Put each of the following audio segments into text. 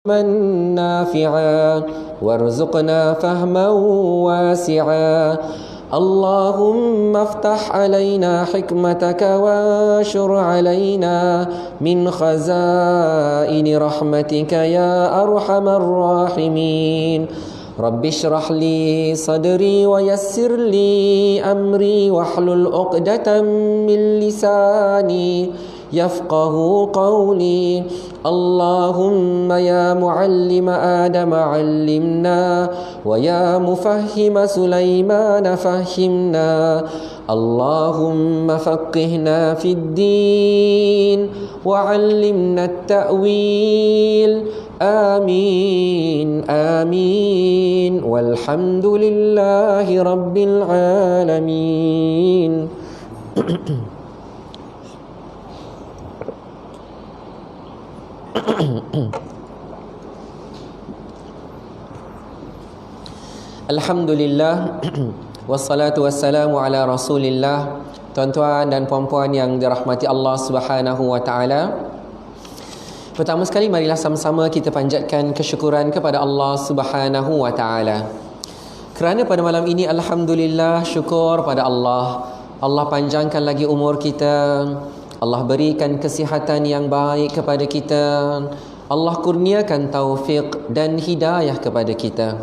نافعا وارزقنا فهما واسعا اللهم افتح علينا حكمتك وانشر علينا من خزائن رحمتك يا أرحم الراحمين رب اشرح لي صدري ويسر لي أمري واحلل عقدة من لساني يفقه قولي اللهم يا معلم آدم علمنا ويا مفهم سليمان فهمنا اللهم فقهنا في الدين وعلمنا التأويل آمين آمين والحمد لله رب العالمين Alhamdulillah wassalatu wassalamu ala Rasulillah. Tuan-tuan dan puan-puan yang dirahmati Allah Subhanahu wa taala. Pertama sekali marilah sama-sama kita panjatkan kesyukuran kepada Allah Subhanahu wa taala. Kerana pada malam ini alhamdulillah syukur pada Allah. Allah panjangkan lagi umur kita. Allah berikan kesihatan yang baik kepada kita. Allah kurniakan taufik dan hidayah kepada kita.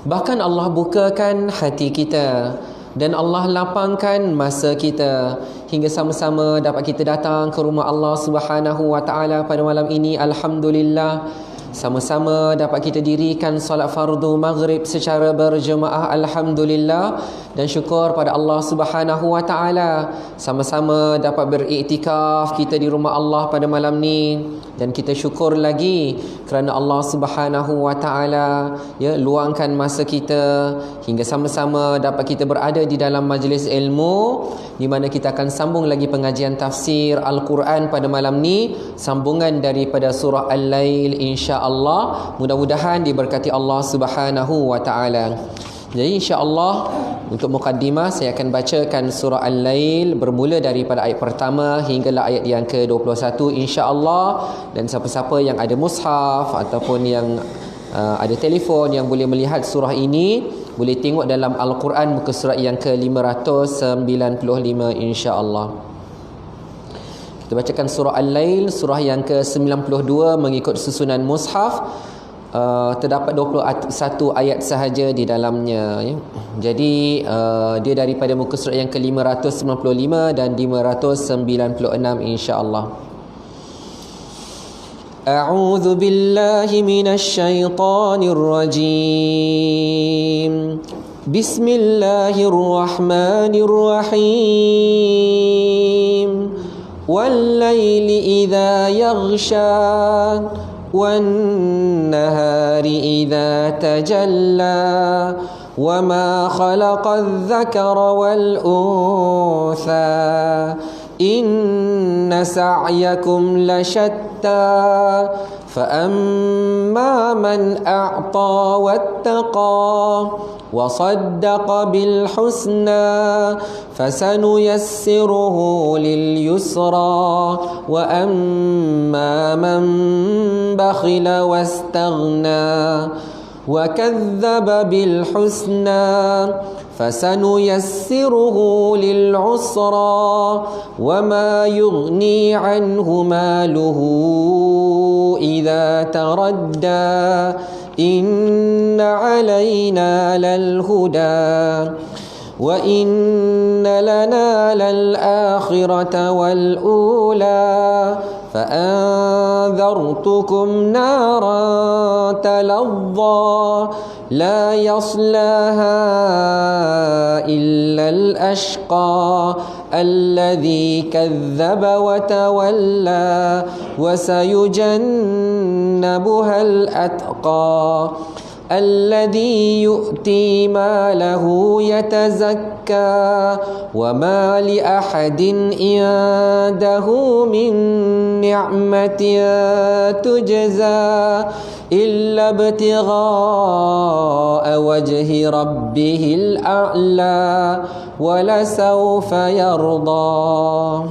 Bahkan Allah bukakan hati kita dan Allah lapangkan masa kita hingga sama-sama dapat kita datang ke rumah Allah Subhanahu wa taala pada malam ini. Alhamdulillah, sama-sama dapat kita dirikan solat fardu maghrib secara berjemaah. Alhamdulillah, dan syukur pada Allah Subhanahu wa taala sama-sama dapat beriktikaf kita di rumah Allah pada malam ni. Dan kita syukur lagi kerana Allah Subhanahu wa taala luangkan masa kita hingga sama-sama dapat kita berada di dalam majlis ilmu di mana kita akan sambung lagi pengajian tafsir Al-Quran pada malam ni, sambungan daripada surah Al-Lail insya-Allah. Mudah-mudahan diberkati Allah Subhanahu wa taala. Jadi insya-Allah untuk mukaddimah saya akan bacakan surah Al-Lail bermula daripada ayat pertama hinggalah ayat yang ke-21 insya-Allah. Dan siapa-siapa yang ada mushaf ataupun yang ada telefon yang boleh melihat surah ini, boleh tengok dalam Al-Quran muka surat yang ke-595 insya-Allah. Kita bacakan surah Al-Lail, surah yang ke-92 mengikut susunan mushaf. Terdapat 21 ayat sahaja di dalamnya ya. Jadi dia daripada muka surat yang ke-595 dan 596 insya-Allah. A'udzu billahi minasy syaithanir rajim. Bismillahirrahmanirrahim. Wal laili idza yaghsha والنهار إذا تجلى وما خلق الذكر والأنثى إن سعيكم لشتى فأما من أعطى واتقى وصدق بالحسنى فسنيسره لليسرى وأما من بخل واستغنى وكذب بالحسنى فسنيسره للعسرى وما يغني عنه ماله إذا تردى إن علينا للهدى وإن لنا للآخرة والأولى فأنذرتكم نارا تلظى لا يصلاها إلا الأشقى الذي كذب وتولى وسيجنبها الأتقى الذي يؤتي ماله يتزكى وما لأحد عنده من نعمة تجزى إلا ابتغاء وجه ربه الأعلى ولسوف يرضى.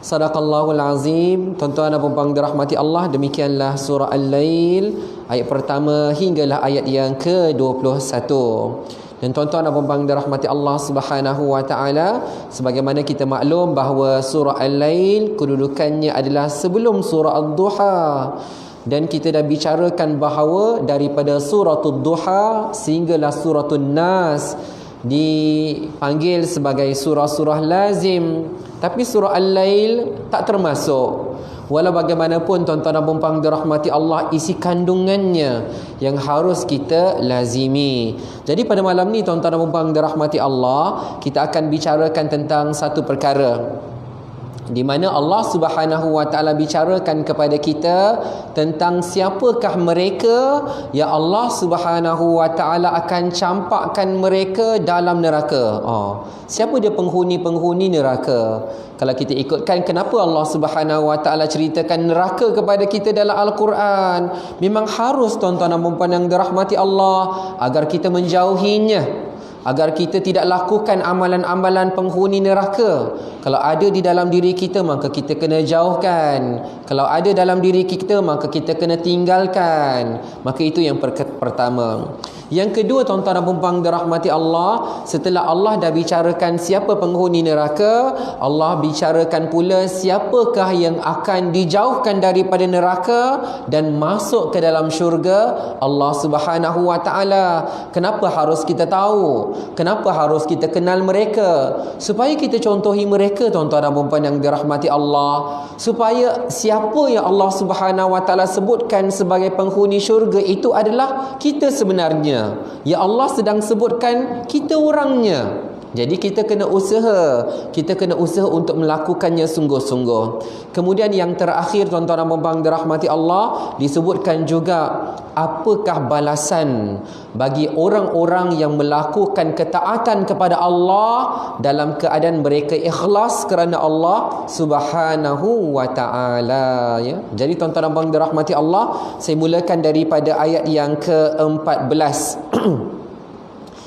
Sadaqallahul azim. Tuan-tuan dan puan-puan dirahmati Allah, demikianlah surah Al-Lail ayat pertama hinggalah ayat yang ke-21. Dan tuan-tuan dan puan-puan dirahmati Allah Subhanahu wa taala, sebagaimana kita maklum bahawa surah Al-Lail kedudukannya adalah sebelum surah Ad-Duha. Dan kita dah bicarakan bahawa daripada suratul Duha sehinggalah suratul Nas dipanggil sebagai surah-surah lazim. Tapi surah Al-Lail tak termasuk. Walau bagaimanapun tuan-tuan dan puan-puan dirahmati Allah, isi kandungannya yang harus kita lazimi. Jadi pada malam ni tuan-tuan dan puan-puan dirahmati Allah, kita akan bicarakan tentang satu perkara di mana Allah Subhanahu wa taala bicarakan kepada kita tentang siapakah mereka yang Allah Subhanahu wa taala akan campakkan mereka dalam neraka. Siapa dia penghuni-penghuni neraka? Kalau kita ikutkan kenapa Allah Subhanahu wa taala ceritakan neraka kepada kita dalam Al-Quran, memang harus tuan-tuan dan puan-puan yang dirahmati Allah agar kita menjauhinya, agar kita tidak lakukan amalan-amalan penghuni neraka. Kalau ada di dalam diri kita, maka kita kena jauhkan. Kalau ada dalam diri kita, maka kita kena tinggalkan. Maka itu yang pertama. Yang kedua tuan-tuan dan puan-puan dirahmati Allah, setelah Allah dah bicarakan siapa penghuni neraka, Allah bicarakan pula siapakah yang akan dijauhkan daripada neraka dan masuk ke dalam syurga Allah Subhanahu wa taala. Kenapa harus kita tahu? Kenapa harus kita kenal mereka? Supaya kita contohi mereka tuan-tuan dan puan-puan yang dirahmati Allah. Supaya siapa yang Allah Subhanahu wa taala sebutkan sebagai penghuni syurga itu adalah kita sebenarnya. Ya Allah sedang sebutkan kita orangnya. Jadi kita kena usaha untuk melakukannya sungguh-sungguh. Kemudian yang terakhir tuan-tuan dan puan-puan dirahmati Allah, disebutkan juga apakah balasan bagi orang-orang yang melakukan ketaatan kepada Allah dalam keadaan mereka ikhlas kerana Allah Subhanahu wa taala, ya. Jadi tuan-tuan dan puan-puan dirahmati Allah, saya mulakan daripada ayat yang ke-14.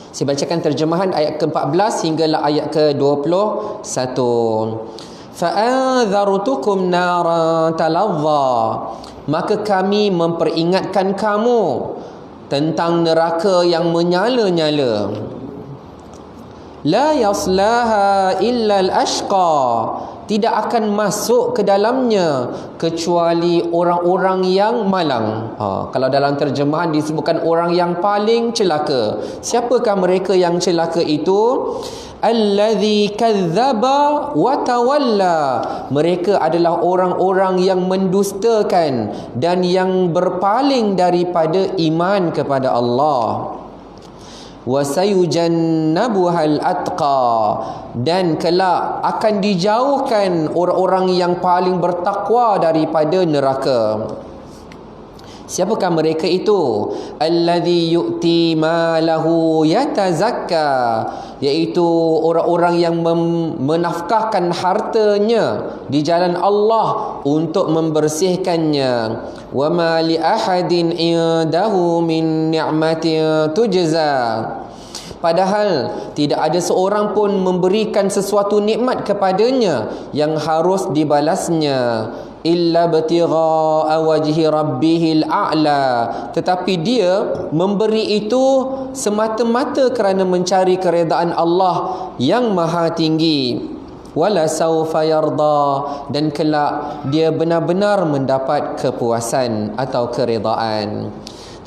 Saya bacakan terjemahan ayat ke-14 hinggalah ayat ke-21. Fa'anzartukum naran talazza, maka kami memperingatkan kamu tentang neraka yang menyala-nyala. La yaslaha illa al-ashqa, tidak akan masuk ke dalamnya kecuali orang-orang yang malang. Kalau dalam terjemahan disebutkan orang yang paling celaka. Siapakah mereka yang celaka itu? Allazi kadzdzaba wa tawalla, mereka adalah orang-orang yang mendustakan dan yang berpaling daripada iman kepada Allah. Wasayujannabuhal atqa, dan kelak akan dijauhkan orang-orang yang paling bertakwa daripada neraka. Siapakah mereka itu? Allazi yu'ti malahu yatazakka, iaitu orang-orang yang menafkahkan hartanya di jalan Allah untuk membersihkannya. Wa ma li ahadin indahu min ni'matin tujza, padahal tidak ada seorang pun memberikan sesuatu nikmat kepadanya yang harus dibalasnya. Illa batigha wajhi rabbihil a'la, tetapi dia memberi itu semata-mata kerana mencari keredaan Allah yang maha tinggi. Wala sawfa yarda, dan kelak dia benar-benar mendapat kepuasan atau keredaan.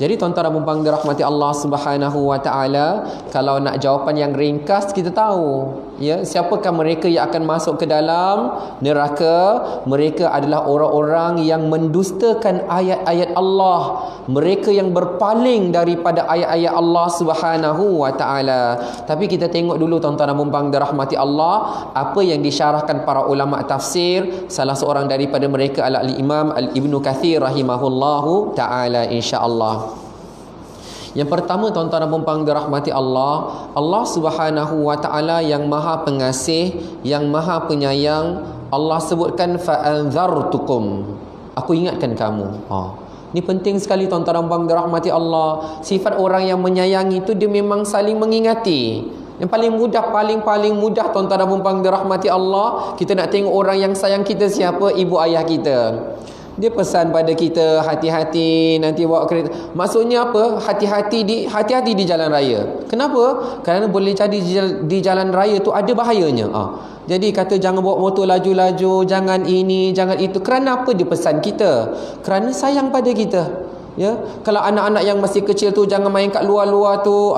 Jadi tuan-tuan dan puan-puan dirahmati Allah Subhanahu wa taala, kalau nak jawapan yang ringkas, kita tahu, ya, siapakah mereka yang akan masuk ke dalam neraka? Mereka adalah orang-orang yang mendustakan ayat-ayat Allah, mereka yang berpaling daripada ayat-ayat Allah Subhanahu wa taala. Tapi kita tengok dulu tuan-tuan dan puan-puan dirahmati Allah, apa yang disyarahkan para ulama tafsir. Salah seorang daripada mereka adalah Imam Ibnu Kathir rahimahullahu taala, insya-Allah. Yang pertama tuan-tuan dan puan-puan dirahmati Allah, Allah Subhanahu wa taala yang Maha Pengasih, yang Maha Penyayang. Allah sebutkan fa'anzartukum, aku ingatkan kamu. Ini penting sekali tuan-tuan dan puan-puan dirahmati Allah. Sifat orang yang menyayangi itu dia memang saling mengingati. Yang paling mudah tuan-tuan dan puan-puan dirahmati Allah, kita nak tengok orang yang sayang kita siapa? Ibu ayah kita. Dia pesan pada kita, hati-hati nanti bawa kereta. Maksudnya apa? Hati-hati di jalan raya. Kenapa? Kerana boleh jadi di jalan raya tu ada bahayanya. Jadi kata jangan bawa motor laju-laju, jangan ini, jangan itu. Kerana apa dia pesan kita? Kerana sayang pada kita. Ya, kalau anak-anak yang masih kecil tu jangan main kat luar-luar tu.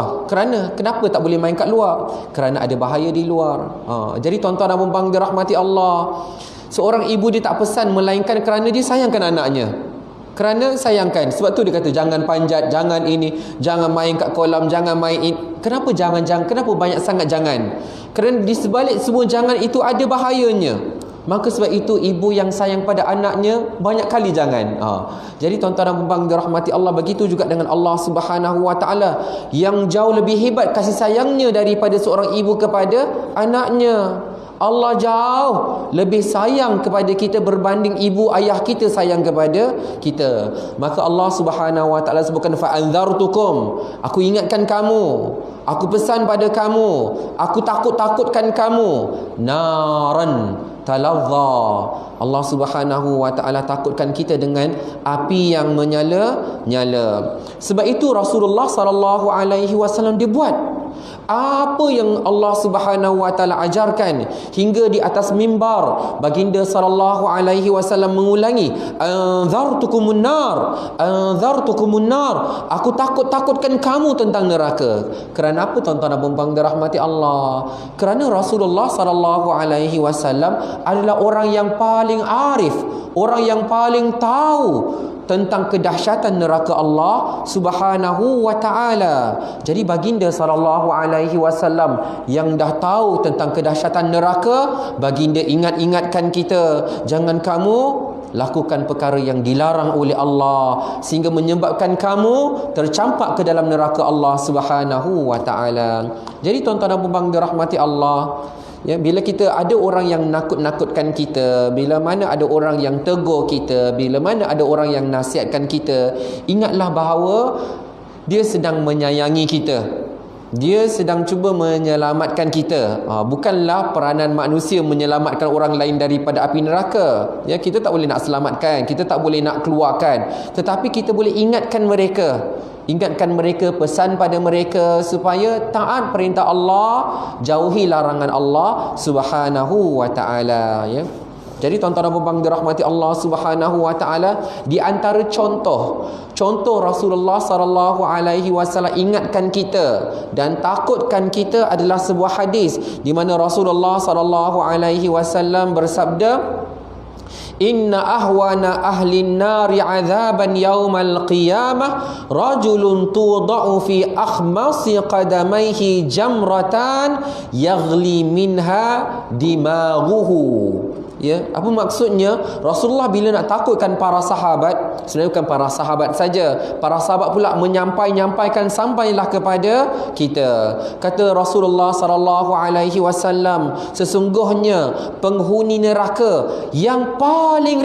Kenapa tak boleh main kat luar? Kerana ada bahaya di luar. Jadi tuan-tuan dan puan-puan dirahmati Allah, seorang ibu dia tak pesan melainkan kerana dia sayangkan anaknya. Kerana sayangkan. Sebab tu dia kata jangan panjat, jangan ini, jangan main kat kolam, jangan main ini. Kenapa jangan? Kenapa banyak sangat jangan? Kerana di sebalik semua jangan itu ada bahayanya. Maka sebab itu ibu yang sayang pada anaknya banyak kali jangan. Jadi tuan-tuan dan puan-puan dirahmati Allah, begitu juga dengan Allah Subhanahu Wa Taala yang jauh lebih hebat kasih sayangnya daripada seorang ibu kepada anaknya. Allah jauh lebih sayang kepada kita berbanding ibu ayah kita sayang kepada kita. Maka Allah Subhanahu Wa Taala sebutkan fa anzartukum, aku ingatkan kamu, aku pesan pada kamu, aku takut-takutkan kamu, naran talazza. Allah Subhanahu Wa Taala takutkan kita dengan api yang menyala-nyala. Sebab itu Rasulullah sallallahu alaihi wasallam dia buat apa yang Allah Subhanahu Wa Taala ajarkan, hingga di atas mimbar baginda sallallahu alaihi wasallam mengulangi, anzartukumun nar, aku takutkan kamu tentang neraka. Kerana apa tuan-tuan dan puan-puan dirahmati Allah? Kerana Rasulullah sallallahu alaihi wasallam adalah orang yang paling arif, orang yang paling tahu tentang kedahsyatan neraka Allah Subhanahu Wa Taala. Jadi baginda sallallahu alaihi wasallam yang dah tahu tentang kedahsyatan neraka, baginda ingatkan kita, jangan kamu lakukan perkara yang dilarang oleh Allah sehingga menyebabkan kamu tercampak ke dalam neraka Allah Subhanahu Wa Taala. Jadi tuan-tuan dan puan-puan dirahmati Allah, ya, bila kita ada orang yang nakut-nakutkan kita, bila mana ada orang yang tegur kita, bila mana ada orang yang nasihatkan kita, ingatlah bahawa dia sedang menyayangi kita. Dia sedang cuba menyelamatkan kita. Bukanlah peranan manusia menyelamatkan orang lain daripada api neraka. Ya, kita tak boleh nak selamatkan, kita tak boleh nak keluarkan, tetapi kita boleh ingatkan mereka. Ingatkan mereka, pesan pada mereka supaya taat perintah Allah, jauhi larangan Allah Subhanahu Wa Taala, ya. Jadi tuan-tuan dan puan-puan dirahmati Allah Subhanahu Wa Taala, di antara contoh Rasulullah sallallahu alaihi wasallam ingatkan kita dan takutkan kita adalah sebuah hadis di mana Rasulullah sallallahu alaihi wasallam bersabda, inna ahwana ahlin nari azaban yaumal qiyamah rajulun tuda'u fi akhmasi qadamaihi jamratan yaghli minha dimaghuhu. Ya, apa maksudnya? Rasulullah bila nak takutkan para sahabat, sebenarnya bukan para sahabat saja, para sahabat pula menyampaikan sampailah kepada kita. Kata Rasulullah sallallahu alaihi wasallam, sesungguhnya penghuni neraka yang paling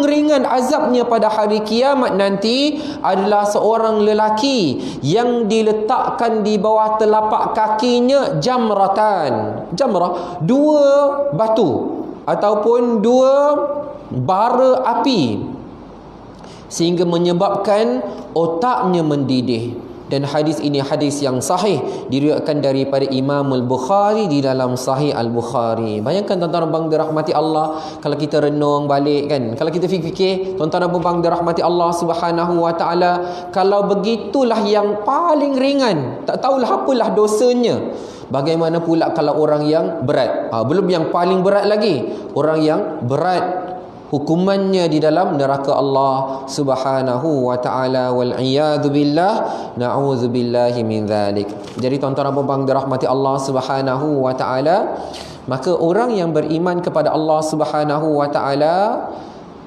ringan azabnya pada hari kiamat nanti adalah seorang lelaki yang diletakkan di bawah telapak kakinya jamrah, dua batu ataupun dua bara api, sehingga menyebabkan otaknya mendidih. Dan hadis ini hadis yang sahih, diriwayatkan daripada Imam Al-Bukhari di dalam Sahih Al-Bukhari. Bayangkan tuan-tuan dan puan dirahmati Allah, kalau kita renung balik kan, kalau kita fikir tuan-tuan dan puan dirahmati Allah Subhanahu Wa Taala, kalau begitulah yang paling ringan, tak tahulah apalah dosanya, bagaimana pula kalau orang yang berat? Belum yang paling berat lagi, orang yang berat hukumannya di dalam neraka Allah Subhanahu Wa Taala, wal iyadu billah, na'udzu billahi min dzalik. Jadi tuan-tuan dan puan dirahmati Allah Subhanahu Wa Taala, maka orang yang beriman kepada Allah Subhanahu Wa Taala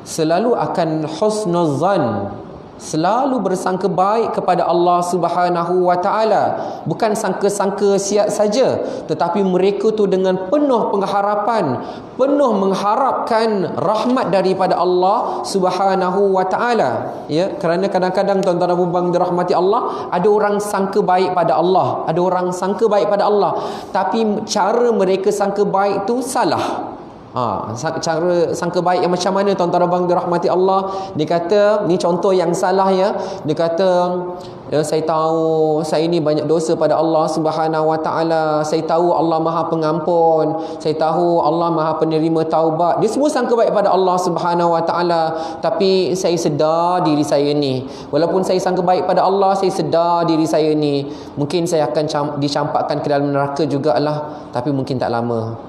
selalu akan husnuzan selalu bersangka baik kepada Allah Subhanahu wa taala, bukan sangka-sangka siap saja, tetapi mereka tu dengan penuh pengharapan, penuh mengharapkan rahmat daripada Allah Subhanahu wa taala. Ya, kerana kadang-kadang tuan-tuan dan puan-puan dirahmati Allah, ada orang sangka baik pada Allah, ada orang sangka baik pada Allah, tapi cara mereka sangka baik tu salah. Cara sangka baik yang macam mana tuan-tuan dan puan dirahmati Allah? Dia kata, ni contoh yang salah ya. Dia kata, ya, saya tahu saya ini banyak dosa pada Allah Subhanahu wa taala. Saya tahu Allah Maha Pengampun. Saya tahu Allah Maha Penerima taubat. Dia semua sangka baik pada Allah Subhanahu wa taala, tapi saya sedar diri saya ni. Walaupun saya sangka baik pada Allah, saya sedar diri saya ni mungkin saya akan dicampakkan ke dalam neraka jugalah, tapi mungkin tak lama.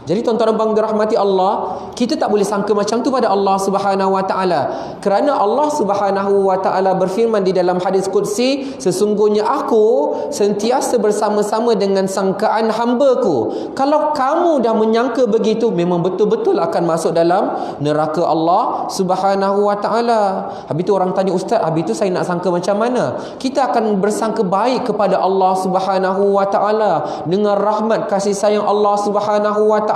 Jadi tuan-tuan dan puan dirahmati Allah, kita tak boleh sangka macam tu pada Allah Subhanahu wa taala. Kerana Allah Subhanahu wa taala berfirman di dalam hadis qudsi, sesungguhnya aku sentiasa bersama-sama dengan sangkaan hamba-Ku. Kalau kamu dah menyangka begitu, memang betul-betul akan masuk dalam neraka Allah Subhanahu wa taala. Habis tu orang tanya, ustaz, habis tu saya nak sangka macam mana? Kita akan bersangka baik kepada Allah Subhanahu wa taala dengan rahmat kasih sayang Allah Subhanahu wa taala,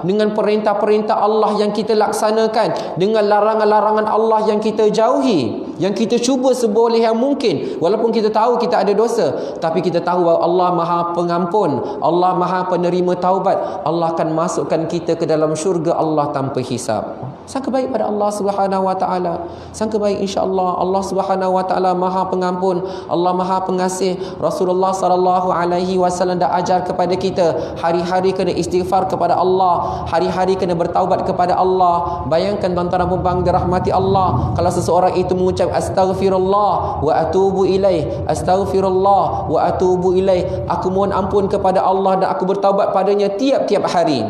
dengan perintah-perintah Allah yang kita laksanakan, dengan larangan-larangan Allah yang kita jauhi, yang kita cuba seboleh yang mungkin. Walaupun kita tahu kita ada dosa, tapi kita tahu bahawa Allah Maha Pengampun, Allah Maha Penerima taubat. Allah akan masukkan kita ke dalam syurga Allah tanpa hisab. Sangka baik pada Allah Subhanahu wa taala. Sangka baik, insya-Allah Allah Subhanahu wa taala Maha Pengampun, Allah Maha Pengasih. Rasulullah sallallahu alaihi wasallam dah ajar kepada kita, hari-hari kena istighfar kepada Allah, hari-hari kena bertaubat kepada Allah. Bayangkan tuan-tuan dan puan-puan dirahmati Allah, kalau seseorang itu mengucap astaghfirullah wa atubu ilaih, astaghfirullah wa atubu ilaih, aku mohon ampun kepada Allah dan aku bertaubat padanya tiap-tiap hari.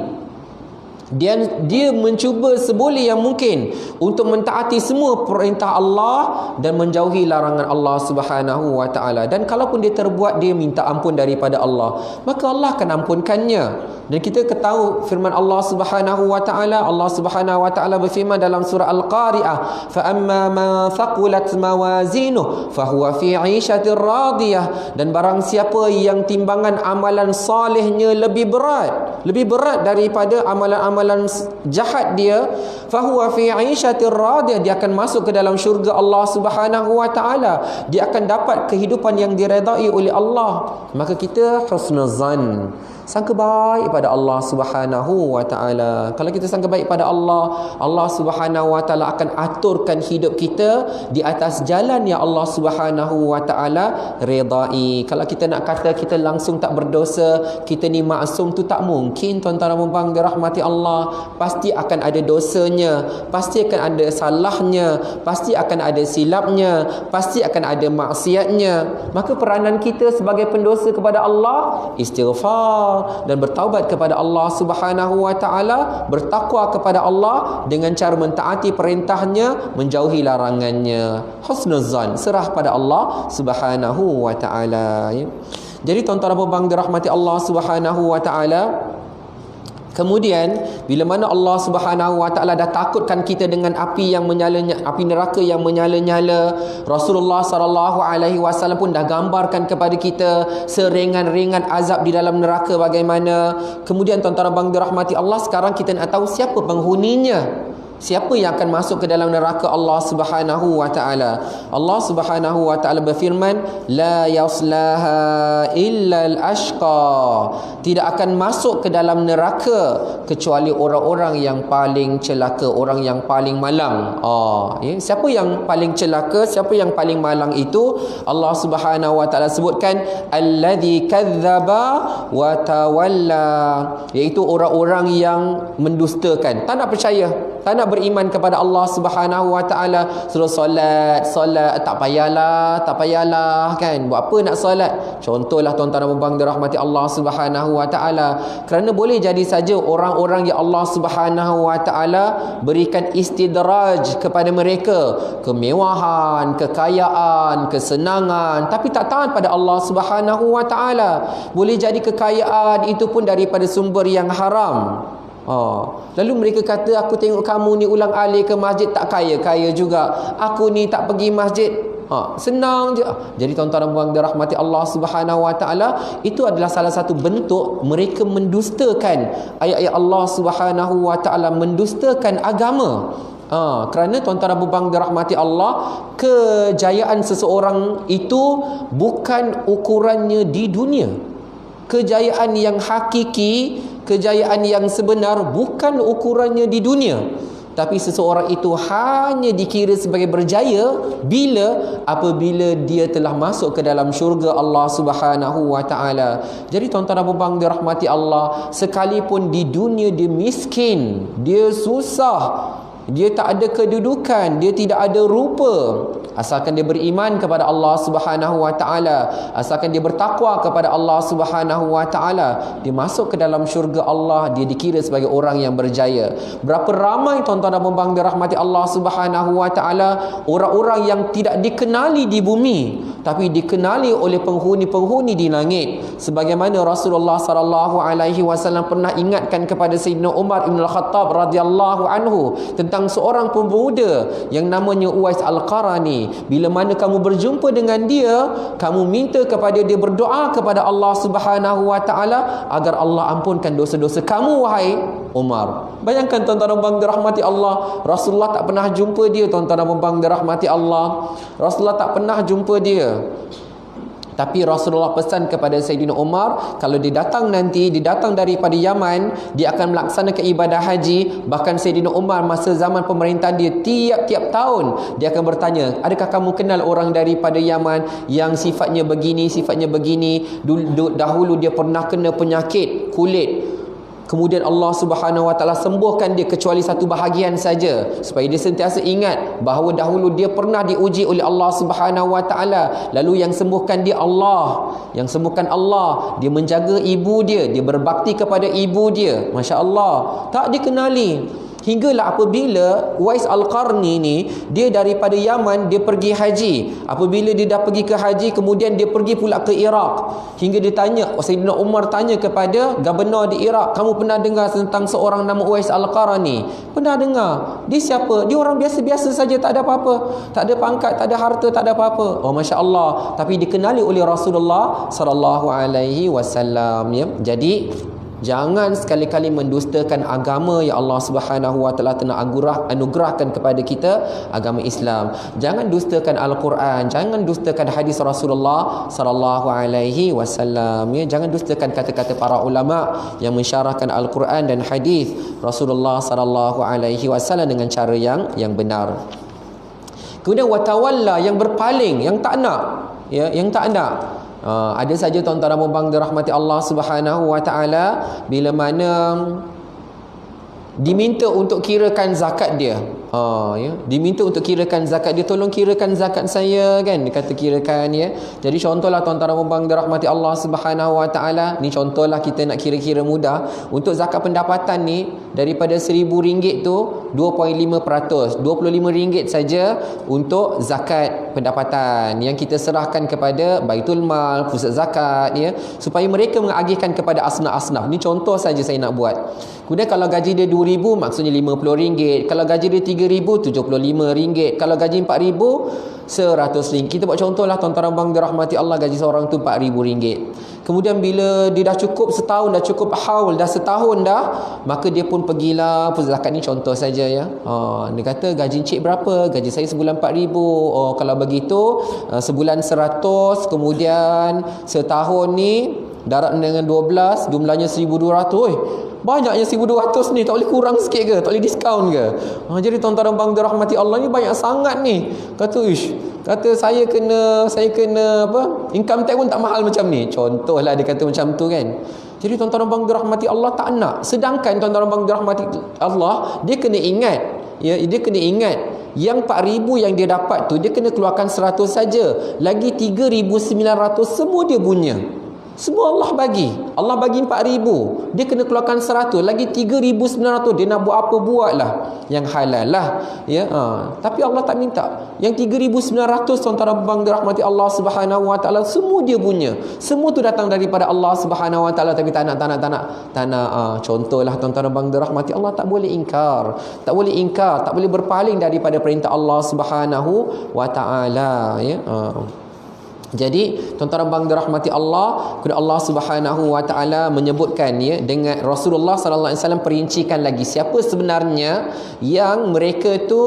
Dia mencuba seboleh yang mungkin untuk mentaati semua perintah Allah dan menjauhi larangan Allah Subhanahu wa taala. Dan kalaupun dia terbuat, dia minta ampun daripada Allah, maka Allah akan ampunkannya. Dan kita ketahui firman Allah Subhanahu wa taala, Allah Subhanahu wa taala berfirman dalam surah Al-Qari'ah, fa amma man thaqulat mawazinuhu fa huwa fi 'ishatir radiyah. Dan barang siapa yang timbangan amalan solehnya lebih berat daripada amalan-amalan jahat dia, fahuwa fi 'ishatir radiyah, dia akan masuk ke dalam syurga Allah Subhanahu wa taala. Dia akan dapat kehidupan yang diredai oleh Allah. Maka kita husnuzan, sangka baik pada Allah Subhanahu wa taala. Kalau kita sangka baik pada Allah, Allah Subhanahu wa taala akan aturkan hidup kita di atas jalan yang Allah Subhanahu wa taala redai. Kalau kita nak kata kita langsung tak berdosa, kita ni maksum, tu tak mungkin tuan-tuan dan puan-puan dirahmati Allah. Pasti akan ada dosanya, pasti akan ada salahnya, pasti akan ada silapnya, pasti akan ada maksiatnya. Maka peranan kita sebagai pendosa kepada Allah, istighfar dan bertaubat kepada Allah Subhanahu wa taala, bertakwa kepada Allah dengan cara mentaati perintahnya, menjauhi larangannya. Husnuzan, serah pada Allah Subhanahu wa taala. Jadi tuan-tuan dan puan-puan dirahmati Allah Subhanahu wa taala, kemudian bila mana Allah Subhanahu wa taala dah takutkan kita dengan api yang menyala, api neraka yang menyala-nyala, Rasulullah sallallahu alaihi wasallam pun dah gambarkan kepada kita seringan-ringan azab di dalam neraka bagaimana. Kemudian tuan-tuan dan puan dirahmati Allah, sekarang kita nak tahu siapa penghuninya. Siapa yang akan masuk ke dalam neraka Allah Subhanahu wa taala? Allah Subhanahu wa taala berfirman, la yaslaha illa al-ashqa. Tidak akan masuk ke dalam neraka kecuali orang-orang yang paling celaka, orang yang paling malang. Siapa yang paling celaka, siapa yang paling malang itu? Allah Subhanahu wa taala sebutkan, alladzi kadzdzaba wa tawalla, iaitu orang-orang yang mendustakan, tak nak percaya, tak nak beriman kepada Allah Subhanahu wa taala. Suruh solat tak payahlah kan. Buat apa nak solat? Contohlah tuan-tuan dan puan-puan dirahmati Allah Subhanahu wa taala. Kerana boleh jadi saja orang-orang yang Allah Subhanahu wa taala berikan istidraj kepada mereka, kemewahan, kekayaan, kesenangan, tapi tak taat pada Allah Subhanahu wa taala. Boleh jadi kekayaan itu pun daripada sumber yang haram. Lalu mereka kata, aku tengok kamu ni ulang alik ke masjid tak kaya-kaya juga. Aku ni tak pergi masjid. Senang je. Jadi tuan-tuan dan puan dirahmati Allah Subhanahu Wa Taala, itu adalah salah satu bentuk mereka mendustakan ayat-ayat Allah Subhanahu Wa Taala, mendustakan agama. Kerana tuan-tuan dan puan dirahmati Allah, kejayaan seseorang itu bukan ukurannya di dunia. Kejayaan yang hakiki, kejayaan yang sebenar bukan ukurannya di dunia. Tapi seseorang itu hanya dikira sebagai berjaya apabila dia telah masuk ke dalam syurga Allah Subhanahu Wa Taala. Jadi tuan-tuan dan puan dirahmati Allah, sekalipun di dunia dia miskin, dia susah, dia tak ada kedudukan, dia tidak ada rupa, asalkan dia beriman kepada Allah Subhanahu Wa Taala, asalkan dia bertakwa kepada Allah Subhanahu Wa Taala, dia masuk ke dalam syurga Allah, dia dikira sebagai orang yang berjaya. Berapa ramai tuan-tuan dan puan dirahmati Allah Subhanahu Wa Taala, orang-orang yang tidak dikenali di bumi tapi dikenali oleh penghuni-penghuni di langit. Sebagaimana Rasulullah sallallahu alaihi wasallam pernah ingatkan kepada Sayyidina Umar bin Al-Khattab radhiyallahu anhu tentang seorang pemuda yang namanya Uwais Al-Qarani. Bila mana kamu berjumpa dengan dia, kamu minta kepada dia, berdoa kepada Allah Subhanahu Wa Taala agar Allah ampunkan dosa-dosa kamu, wahai Umar. Bayangkan tuan-tuan dan puan dirahmati Allah, Rasulullah tak pernah jumpa dia. Tuan-tuan dan puan dirahmati Allah, Rasulullah tak pernah jumpa dia. Tapi Rasulullah pesan kepada Sayyidina Umar, kalau dia datang nanti, dia datang daripada Yaman, dia akan melaksanakan ibadah haji. Bahkan Sayyidina Umar masa zaman pemerintahan dia, tiap-tiap tahun dia akan bertanya, adakah kamu kenal orang daripada Yaman yang sifatnya begini, sifatnya begini, dahulu dia pernah kena penyakit kulit, kemudian Allah Subhanahu Wa Taala sembuhkan dia kecuali satu bahagian saja, supaya dia sentiasa ingat bahawa dahulu dia pernah diuji oleh Allah Subhanahu Wa Taala, lalu yang sembuhkan dia Allah, yang sembuhkan Allah. Dia menjaga ibu dia, dia berbakti kepada ibu dia. Masya-Allah, tak dikenali. Hinggalah apabila Uwais Al-Qarni ni, dia daripada Yaman, dia pergi haji. Apabila dia dah pergi ke haji, kemudian dia pergi pula ke Iraq. Hingga dia tanya, Sayyidina Umar tanya kepada gubernur di Iraq, kamu pernah dengar tentang seorang nama Uwais Al-Qarni? Pernah dengar. Dia siapa? Dia orang biasa-biasa saja, tak ada apa-apa, tak ada pangkat, tak ada harta, tak ada apa-apa. Oh, masya-Allah. Tapi dikenali oleh Rasulullah sallallahu alaihi wasallam, ya. Jadi jangan sekali-kali mendustakan agama yang Allah Subhanahu Wa Taala telah anugerahkan kepada kita, agama Islam. Jangan dustakan Al-Quran, jangan dustakan hadis Rasulullah sallallahu alaihi wasallam, ya. Jangan dustakan kata-kata para ulama yang mensyarahkan Al-Quran dan hadis Rasulullah sallallahu alaihi wasallam dengan cara yang benar. Kemudian watawalla, yang berpaling, yang tak nak, ya, yang tak nak. Ada saja tuan-tuan dan puan dirahmati Allah Subhanahu Wa Taala, bila mana diminta untuk kirakan zakat dia, ya, diminta untuk kirakan zakat dia, tolong kirakan zakat saya, kan, dia kata kirakan, ya. Jadi contohlah tuan-tuan dan puan dirahmati Allah Subhanahu Wa Taala, ni contohlah kita nak kira-kira mudah. Untuk zakat pendapatan ni, daripada RM1,000 tu 2.5%, RM25 saja untuk zakat pendapatan yang kita serahkan kepada Baitul Mal, pusat zakat, ya, supaya mereka mengagihkan kepada asnaf-asnaf. Ni contoh saja saya nak buat. Kemudian kalau gaji dia RM2,000, maksudnya RM50. Kalau gaji dia RM3,000, RM75. Kalau gaji RM4,000, RM100. Kita buat contohlah tuan-tuan dan puan dirahmati Allah, gaji seorang tu RM4,000. Kemudian bila dia dah cukup setahun, dah cukup haul, dah setahun dah, maka dia pun pergilah pusat zakat. Ni contoh saja, ya. Dia kata, gaji encik berapa? Gaji saya sebulan RM4,000. Oh, kalau begitu sebulan RM100, kemudian setahun ni darat dengan 12, jumlahnya RM1,200. Banyaknya RM1,200 ni, tak boleh kurang sikit ke? Tak boleh diskaun ke? Jadi tuan-tuan dan puan dirahmati Allah, ni banyak sangat ni. Kata, kata saya kena apa? Income tax pun tak mahal macam ni. Contohlah dia kata macam tu, kan. Jadi tuan-tuan dan puan dirahmati Allah tak nak. Sedangkan tuan-tuan dan puan dirahmati Allah, dia kena ingat, ya, dia kena ingat yang RM4,000 yang dia dapat tu, dia kena keluarkan RM100 saja. Lagi RM3,900 semua dia punya. Semua Allah bagi. Allah bagi 4,000. Dia kena keluarkan 100. Lagi 3,900. Dia nak buat apa, buatlah. Yang halal lah. Ya, tapi Allah tak minta. Yang 3,900 tuan-tuan abang dirahmati Allah Subhanahu Wa Taala, semua dia punya. Semua tu datang daripada Allah Subhanahu Wa Taala. Tapi tak nak. Contohlah tuan-tuan abang dirahmati Allah, tak boleh ingkar. Tak boleh ingkar. Tak boleh berpaling daripada perintah Allah Subhanahu Wa Taala. Ya. Jadi tuan-tuan abang dirahmati Allah, kemudian Allah Subhanahu Wa Taala menyebutkan ya, dengan Rasulullah sallallahu alaihi wasallam perincikan lagi siapa sebenarnya yang mereka tu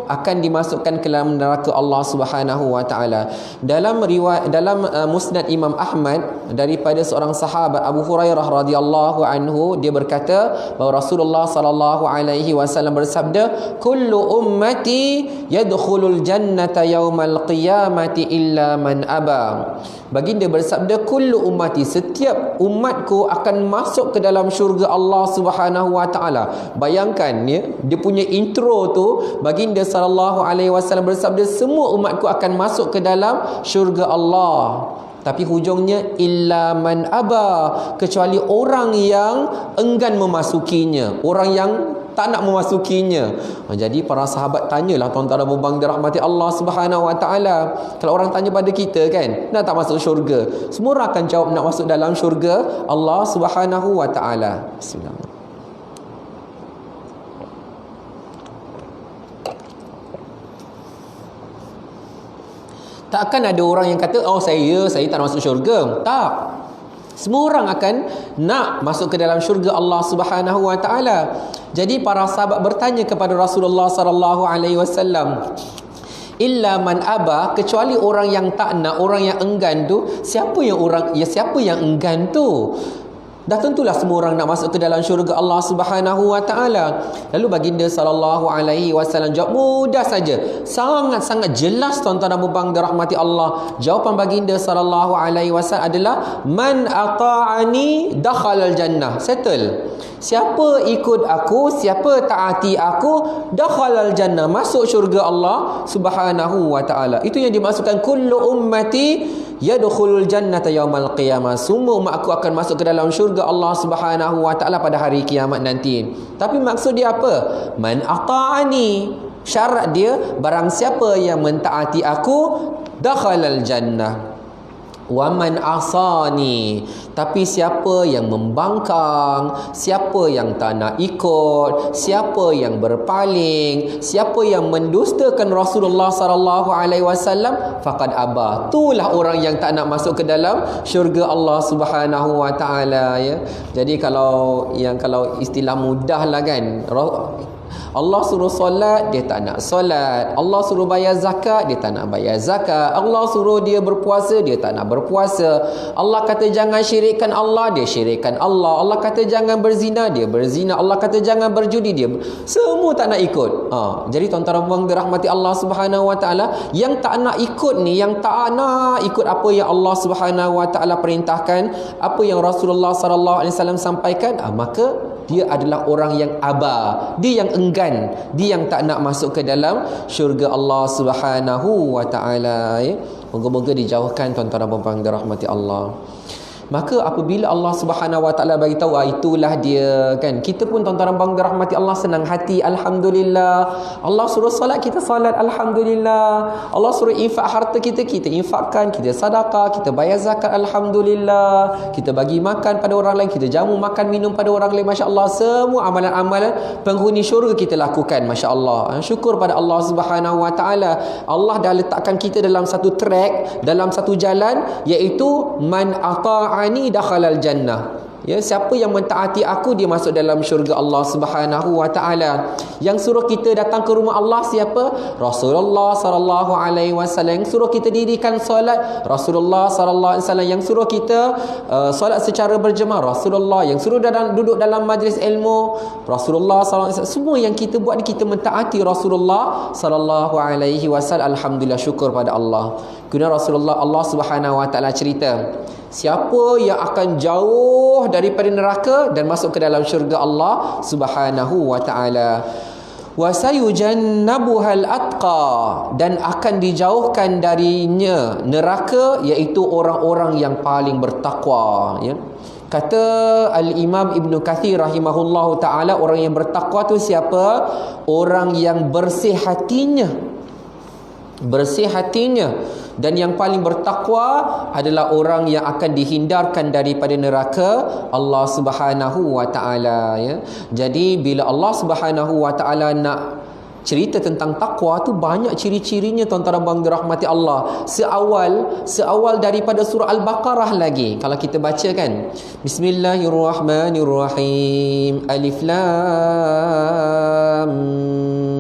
akan dimasukkan ke dalam neraka Allah Subhanahu Wa Taala. Dalam riwayat Musnad Imam Ahmad daripada seorang sahabat Abu Hurairah radhiyallahu anhu, dia berkata bahawa Rasulullah sallallahu alaihi wasallam bersabda, kullu ummati yadkhulul jannata yaumal qiyamati illa man aba. Baginda bersabda, kullu ummati, setiap umatku akan masuk ke dalam syurga Allah Subhanahu Wa Taala. Bayangkan ya, dia punya intro tu, baginda sallallahu alaihi wasallam bersabda semua umatku akan masuk ke dalam syurga Allah. Tapi hujungnya illa man aba, kecuali orang yang enggan memasukinya, orang yang tak nak memasukinya. Jadi para sahabat tanyalah tuan-tuan dan puan-puan dirahmati Allah Subhanahu Wa Taala. Kalau orang tanya pada kita kan, nak tak masuk syurga? Semua orang akan jawab nak masuk dalam syurga Allah Subhanahu Wa Taala. Bismillah. Takkan ada orang yang kata, oh saya tak nak masuk syurga. Tak. Semua orang akan nak masuk ke dalam syurga Allah Subhanahu Wa Taala. Jadi para sahabat bertanya kepada Rasulullah sallallahu alaihi wasallam, illa man aba, kecuali orang yang tak nak, orang yang enggan tu, siapa yang enggan tu? Dah tentulah semua orang nak masuk ke dalam syurga Allah Subhanahu Wa Taala. Lalu baginda sallallahu alaihi wasallam jawab mudah saja. Sangat-sangat jelas tuan-tuan dan puan-puan dirahmati Allah. Jawapan baginda sallallahu alaihi wasallam adalah man ata'ani dakhalal jannah. Settle. Siapa ikut aku, siapa taati aku, dakhalal jannah, masuk syurga Allah Subhanahu Wa Taala. Itu yang dimaksudkan kullu ummati yadkhulul jannata yaumal qiyamah. Semua umat aku akan masuk ke dalam syurga Allah Subhanahu Wa Taala pada hari kiamat nanti. Tapi maksud dia apa? Man ata'ani. Syarat dia, barang siapa yang mentaati aku, dakhalal jannah. Wa man asani, tapi siapa yang membangkang, siapa yang tak nak ikut, siapa yang berpaling, siapa yang mendustakan Rasulullah sallallahu alaihi wasallam, faqad aba, itulah orang yang tak nak masuk ke dalam syurga Allah Subhanahu Wa Taala ya. Jadi kalau istilah mudah lah kan, Allah suruh solat, dia tak nak solat. Allah suruh bayar zakat, dia tak nak bayar zakat. Allah suruh dia berpuasa, dia tak nak berpuasa. Allah kata jangan syirikkan Allah, dia syirikkan Allah. Allah kata jangan berzina, dia berzina. Allah kata jangan berjudi, dia semua tak nak ikut. Jadi tuan-tuan puan dirahmati Allah Subhanahu Wa Taala, yang tak nak ikut ni, yang tak nak ikut apa yang Allah Subhanahu Wa Taala perintahkan, apa yang Rasulullah sallallahu alaihi wasallam sampaikan, maka dia adalah orang yang aba, dia yang enggan, dia yang tak nak masuk ke dalam syurga Allah Subhanahu Wa Taala ya. Moga-moga dijauhkan tuan-tuan dan puan-puan dirahmati Allah. Maka apabila Allah Subhanahu Wa Taala bagi tahu itulah dia kan, kita pun tuan-tuan dan puan dirahmati Allah senang hati, alhamdulillah. Allah suruh solat, kita solat, alhamdulillah. Allah suruh infak harta kita, kita infakkan, kita sedekah, kita bayar zakat, alhamdulillah. Kita bagi makan pada orang lain, kita jamu makan minum pada orang lain, masya-Allah. Semua amalan-amalan penghuni syurga kita lakukan, masya-Allah. Syukur pada Allah Subhanahu Wa Taala. Allah dah letakkan kita dalam satu track, dalam satu jalan, iaitu man ata'ani dakhalal jannah. Ya, siapa yang mentaati aku, dia masuk dalam syurga Allah Subhanahu Wa Taala. Yang suruh kita datang ke rumah Allah siapa? Rasulullah sallallahu alaihi wasallam. Yang suruh kita dirikan solat, Rasulullah sallallahu alaihi wasallam. Yang suruh kita solat secara berjemaah, Rasulullah. Yang suruh duduk dalam majlis ilmu, Rasulullah sallallahu alaihi wasallam. Semua yang kita buat ni, kita mentaati Rasulullah sallallahu alaihi wasallam. Alhamdulillah, syukur pada Allah. Kemudian Rasulullah, Allah Subhanahu Wa Taala cerita, siapa yang akan jauh daripada neraka dan masuk ke dalam syurga Allah Subhanahu Wa Taala. wa sayujannabuhal atqa, dan akan dijauhkan darinya neraka, iaitu orang-orang yang paling bertakwa, ya. Kata Al-Imam Ibn Kathir rahimahullahu ta'ala, orang yang bertakwa tu siapa? Orang yang bersih hatinya. Bersih hatinya. Dan yang paling bertakwa adalah orang yang akan dihindarkan daripada neraka Allah Subhanahu wa ta'ala, ya. Jadi bila Allah Subhanahu wa ta'ala nak cerita tentang takwa tu, banyak ciri-cirinya tuan-tuan dan puan dirahmati Allah. Seawal daripada surah Al-Baqarah lagi. Kalau kita baca kan, Bismillahirrahmanirrahim. Alif Lam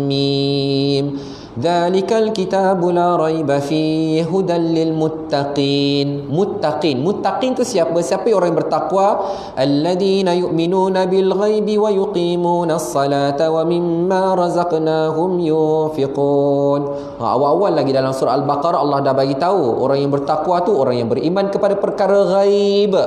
Mim. Dzalikal kitabu la raiba fihi hudal lil muttaqin. Muttaqin tu siapa? Siapa orang yang bertakwa? Alladzina yu'minuna bil ghaibi wa yuqimunas salata wa mimma razaqnahum yunfiqun. Awal-awal lagi dalam surah Al-Baqarah Allah dah bagi tahu orang yang bertakwa tu orang yang beriman kepada perkara ghaib.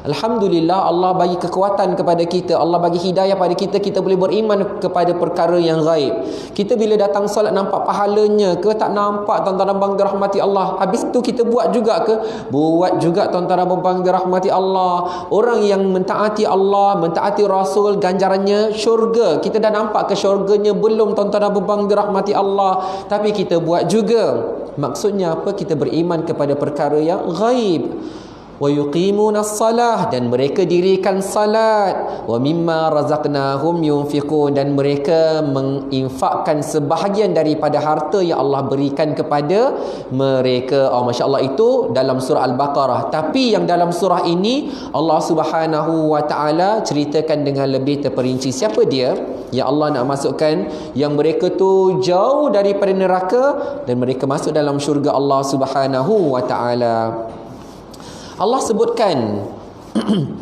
Alhamdulillah, Allah bagi kekuatan kepada kita, Allah bagi hidayah pada kita, kita boleh beriman kepada perkara yang gaib. Kita bila datang solat nampak pahalanya ke? Tak nampak, tuan-tuan dan puan dirahmati Allah. Habis tu kita buat juga ke? Buat juga, tuan-tuan dan puan dirahmati Allah. Orang yang mentaati Allah, mentaati Rasul, ganjarannya syurga. Kita dah nampak ke syurganya? Belum, tuan-tuan dan puan dirahmati Allah. Tapi kita buat juga. Maksudnya apa? Kita beriman kepada perkara yang gaib. Wa yuqimunas salah, dan mereka dirikan salat. Wa mimma razaqnahum yunfiqun, dan mereka menginfakkan sebahagian daripada harta yang Allah berikan kepada mereka. Oh, masya-Allah, itu dalam surah Al-Baqarah. Tapi yang dalam surah ini Allah Subhanahu wa taala ceritakan dengan lebih terperinci. Siapa dia yang Allah nak masukkan, yang mereka tu jauh daripada neraka dan mereka masuk dalam syurga Allah Subhanahu wa taala. Allah sebutkan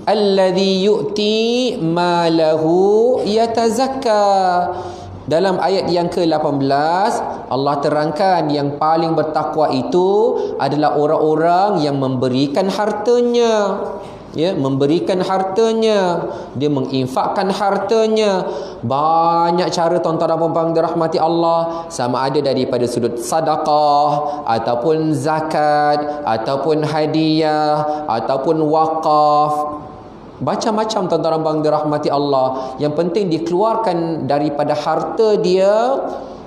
alladhi yu'ti malahu yatazakka. Dalam ayat yang ke-18 Allah terangkan yang paling bertakwa itu adalah orang-orang yang memberikan hartanya, ya, memberikan hartanya, dia menginfakkan hartanya. Banyak cara, tuan-tuan dan puan-puan dirahmati Allah, sama ada daripada sudut sedekah ataupun zakat ataupun hadiah ataupun wakaf. Macam-macam, tuan-tuan dan puan dirahmati Allah. Yang penting dikeluarkan daripada harta dia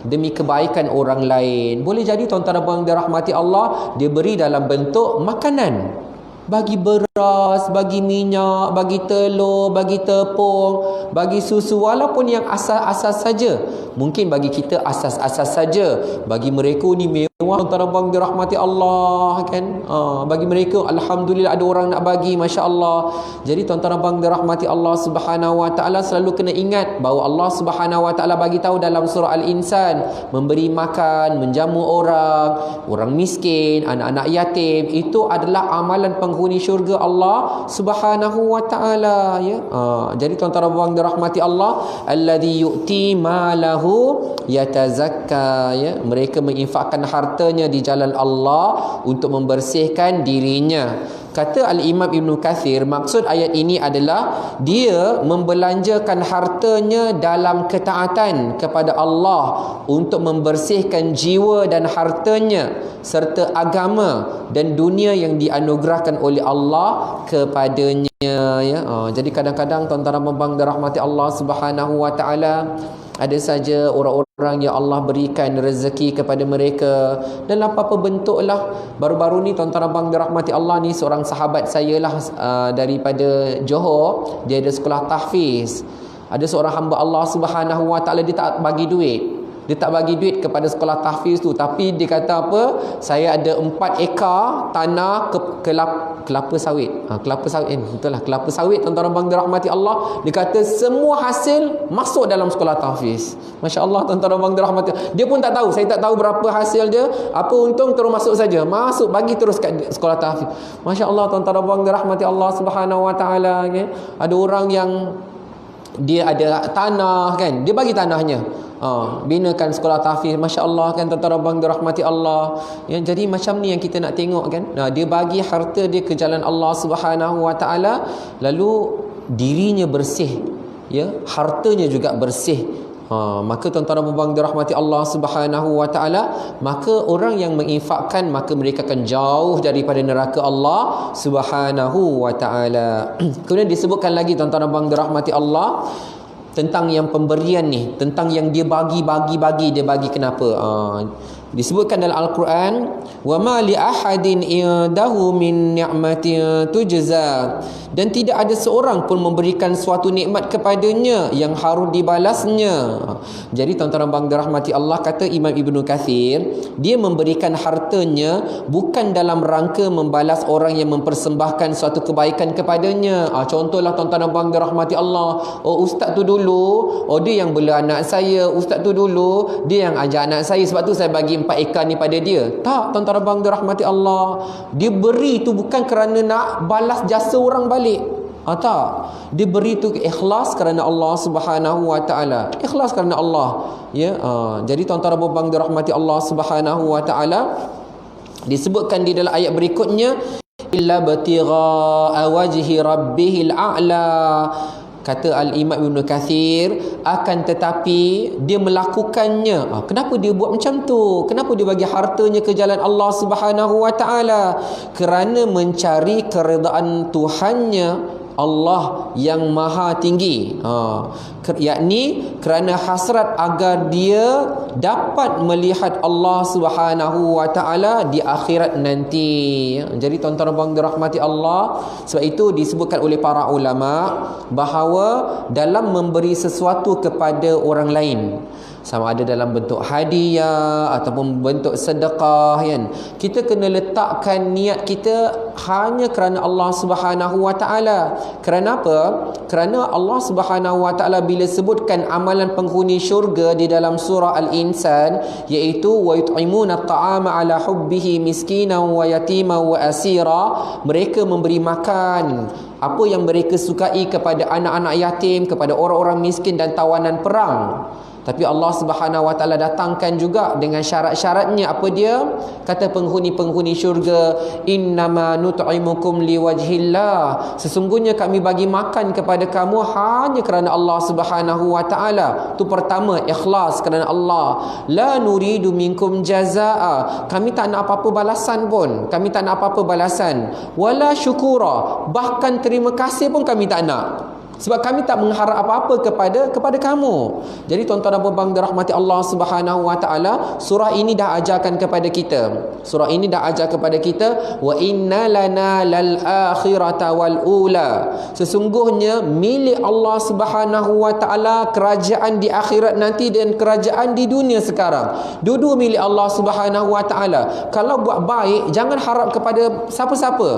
demi kebaikan orang lain. Boleh jadi, tuan-tuan dan puan dirahmati Allah, dia beri dalam bentuk makanan. Bagi beras, bagi minyak, bagi telur, bagi tepung, bagi susu, walaupun yang asas-asas saja. Mungkin bagi kita asas-asas saja, bagi mereka ni mewah, tuan-tuan dan dirahmati Allah, kan. Bagi mereka alhamdulillah ada orang nak bagi, masya-Allah. Jadi tuan-tuan dan dirahmati Allah Subhanahu wa taala, selalu kena ingat bahawa Allah Subhanahu wa taala bagi tahu dalam surah Al-Insan, memberi makan, menjamu orang miskin, anak-anak yatim, itu adalah amalan penghuni syurga Allah Subhanahu wa taala, ya. Jadi tuan-tuan dan puan dirahmati Allah, alladhi yu'ti malahu yatazakka, ya. Mereka menginfakkan hartanya di jalan Allah untuk membersihkan dirinya. Kata Al-Imam Ibn Kathir, maksud ayat ini adalah dia membelanjakan hartanya dalam ketaatan kepada Allah untuk membersihkan jiwa dan hartanya serta agama dan dunia yang dianugerahkan oleh Allah kepadanya, ya. Jadi kadang-kadang tuan-tuan dan puan dirahmati Allah Subhanahu wa taala, ada saja orang-orang yang Allah berikan rezeki kepada mereka dalam apa-apa bentuk lah. Baru-baru ni tuan-tuan dan puan dirahmati Allah ni, seorang sahabat saya lah daripada Johor, dia ada sekolah tahfiz. Ada seorang hamba Allah Subhanahu wa taala, dia tak bagi duit. Dia tak bagi duit kepada sekolah tahfiz tu, tapi dia kata apa? Saya ada 4 ekar tanah kelapa sawit. Kelapa sawit, betul lah, kelapa sawit, tuan-tuan dan puan dirahmati Allah. Dia kata semua hasil masuk dalam sekolah tahfiz. Masya-Allah, tuan-tuan dan puan dirahmati. Dia pun tak tahu, saya tak tahu berapa hasil dia, apa untung terus masuk saja. Masuk, bagi terus kat sekolah tahfiz. Masya-Allah, tuan-tuan dan puan dirahmati Allah Subhanahu wa taala, kan? Ada orang yang dia ada tanah, kan, dia bagi tanahnya, binakan sekolah tahfiz. Masya-Allah, kan, tuan-tuan dan puan dirahmati Allah, ya. Jadi macam ni yang kita nak tengok, kan. Dia bagi harta dia ke jalan Allah Subhanahu wa taala, lalu dirinya bersih, ya, hartanya juga bersih. Maka tuan-tuan dan puan-puan dirahmati Allah Subhanahu wa taala, maka orang yang menginfakkan maka mereka akan jauh daripada neraka Allah Subhanahu wa taala. Kemudian disebutkan lagi tuan-tuan dan puan dirahmati Allah tentang yang pemberian ni, tentang yang dia bagi, dia bagi kenapa? Disebutkan dalam Al-Quran, wa ma li ahadin indahu min ni'matin tujza, dan tidak ada seorang pun memberikan suatu nikmat kepadanya yang harus dibalasnya. Jadi tuan-tuan dan puan dirahmati Allah, kata Imam Ibnu Katsir, dia memberikan hartanya bukan dalam rangka membalas orang yang mempersembahkan suatu kebaikan kepadanya. Contohlah tuan-tuan dan puan dirahmati Allah, ustaz tu dulu, dia yang bela anak saya, ustaz tu dulu dia yang ajar anak saya, sebab tu saya bagi 4 ekar ni pada dia. Tak, tuan-tuan dan puan dirahmati Allah, dia beri tu bukan kerana nak balas jasa orang balik. Tak, dia beri tu ikhlas kerana Allah Subhanahu wa taala. Ikhlas kerana Allah, ya. Jadi tuan-tuan dan puan dirahmati Allah Subhanahu wa taala, disebutkan di dalam ayat berikutnya, illa batigha wajhi rabbihil a'la. Kata Al-Imam Ibn Katsir, akan tetapi dia melakukannya. Kenapa dia buat macam tu? Kenapa dia bagi hartanya ke jalan Allah Subhanahu wa taala? Kerana mencari keredaan Tuhannya, Allah yang maha tinggi, yakni kerana hasrat agar dia dapat melihat Allah Subhanahu wa taala di akhirat nanti. Jadi tuan-tuan dan puan dirahmati Allah, sebab itu disebutkan oleh para ulama bahawa dalam memberi sesuatu kepada orang lain, sama ada dalam bentuk hadiah ataupun bentuk sedekah, kan, kita kena letakkan niat kita hanya kerana Allah Subhanahu wa taala. Kerana apa? Kerana Allah Subhanahu wa taala bila sebutkan amalan penghuni syurga di dalam surah Al-Insan, iaitu wa yut'imuna at-ta'ama ala hubbihi miskinan wa yatiman wa asira, mereka memberi makan apa yang mereka sukai kepada anak-anak yatim, kepada orang-orang miskin dan tawanan perang. Tapi Allah Subhanahu wa taala datangkan juga dengan syarat-syaratnya. Apa dia? Kata penghuni-penghuni syurga, innama nut'imukum liwajhillah, sesungguhnya kami bagi makan kepada kamu hanya kerana Allah Subhanahu wa taala. Tu pertama, ikhlas kerana Allah. La nuridu minkum jazaa, kami tak nak apa-apa balasan pun. Kami tak nak apa-apa balasan. Wala syukura, bahkan terima kasih pun kami tak nak. Sebab kami tak mengharap apa-apa kepada kamu. Jadi tuan-tuan dan puan-puan dirahmati Allah Subhanahu wa taala, surah ini dah ajarkan kepada kita. Surah ini dah ajar kepada kita, wa inna lana lal akhirata wal ula, sesungguhnya milik Allah Subhanahu wa taala kerajaan di akhirat nanti dan kerajaan di dunia sekarang. Dua-dua milik Allah Subhanahu wa taala. Kalau buat baik, jangan harap kepada siapa-siapa,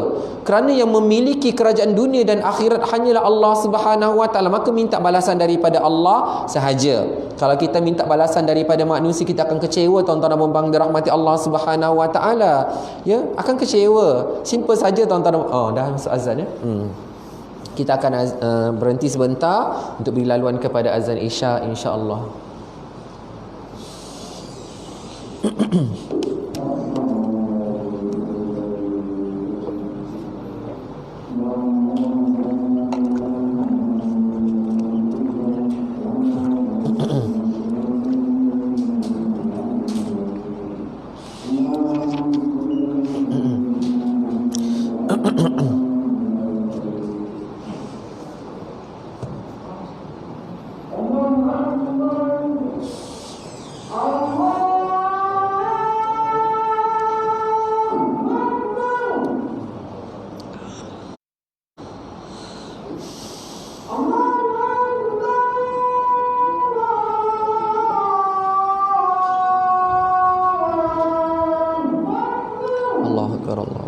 kerana yang memiliki kerajaan dunia dan akhirat hanyalah Allah Subhanahu wa taala. Maka minta balasan daripada Allah sahaja. Kalau kita minta balasan daripada manusia, kita akan kecewa tuan-tuan dan puan-puan dirahmati Allah Subhanahu wa taala. Ya, akan kecewa. Simple saja tuan-tuan. Dah masuk azan, ya. Kita akan berhenti sebentar untuk beri laluan kepada azan Isya, insya-Allah. Allahu Akbar, Allah.